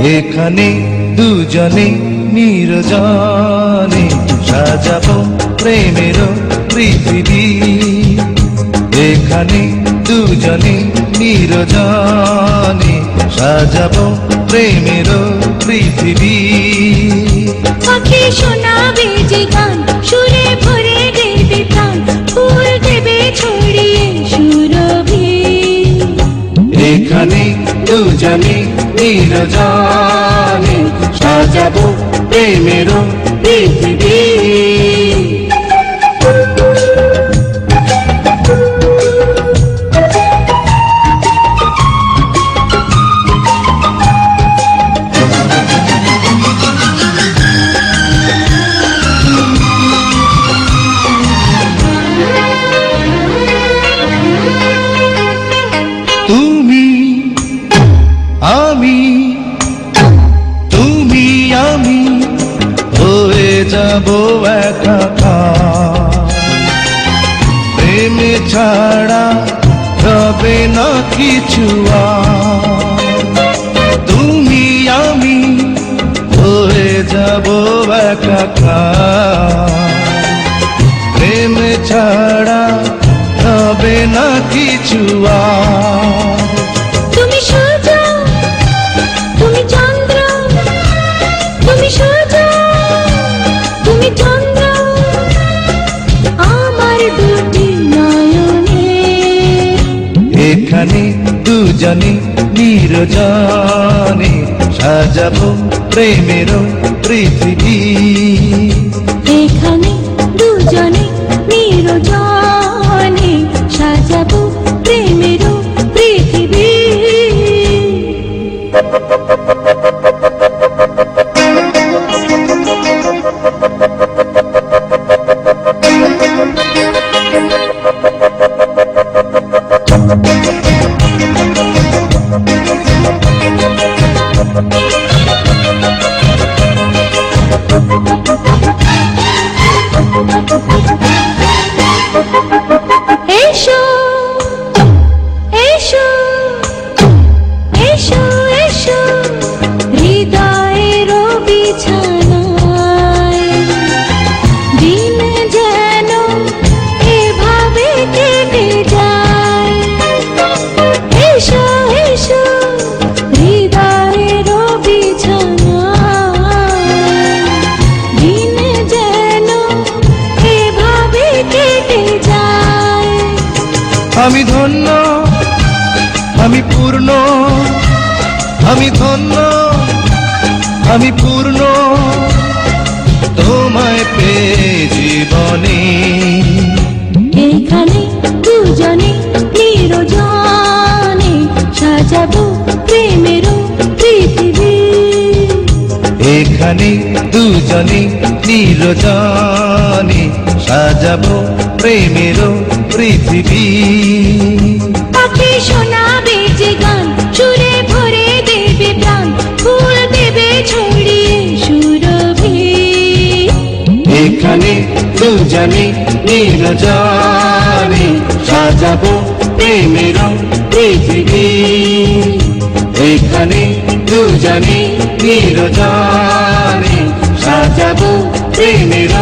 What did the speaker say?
এখানে দুজনে নির্জনে সাজাবো প্রেমের পৃথিবী। এখানে দুজনে নির্জনে সাজাবো প্রেমের পৃথিবী। পাখি শোনাবে যে গান, সুরে ভরে দেবে প্রাণ, ফুল দেবে ছড়িয়ে সুরভি। এখানে দুজনে নির্জনে সাজাবো প্রেমের পৃথিবী। তুমি আমি, তুমি আমি হয়ে যাব একাকার। প্রেম ছাড়া হবে না কিছু আর। তুমি আমি হয়ে যাব একাকার। প্রেম ছাড়া হবে না কিছু আর। তুমি সূর্য, তুমি চন্দ্র, তুমি সূর্য, তুমি চন্দ্র, আমার দুটি নয়নে। এখানে দুজনে নির্জনে সাজাবো প্রেমের পৃথিবী। এখানে দুজনে নির্জনে সাজাবো প্রেমের পৃথিবী। এসো এসো এসো এসো হৃদয়ের বিছানায়, দিন যেন এভাবে কেটে যায়। এসো এসো হৃদয়ের বিছানায়, দিন যেন এভাবে কেটে যায়। আমি ধন্য, আমি পূর্ণ, আমি ধন্য, আমি পূর্ণ তোমায় পেয়ে জীবনে। এখানে দুজনে নির্জনে সাজাবো প্রেমের পৃথিবী। এখানে দুজনে নির্জনে সাজাবো প্রেমের পৃথিবী। পাখি শোনাবে যে গান, সুরে ভরে দেবে প্রাণ, ফুল দেবে ছড়িয়ে সুরভি। এখানে দুজনে নির্জনে সাজাবো প্রেমের পৃথিবী। এখানে দুজনে নির্জনে সাজাবো প্রেমের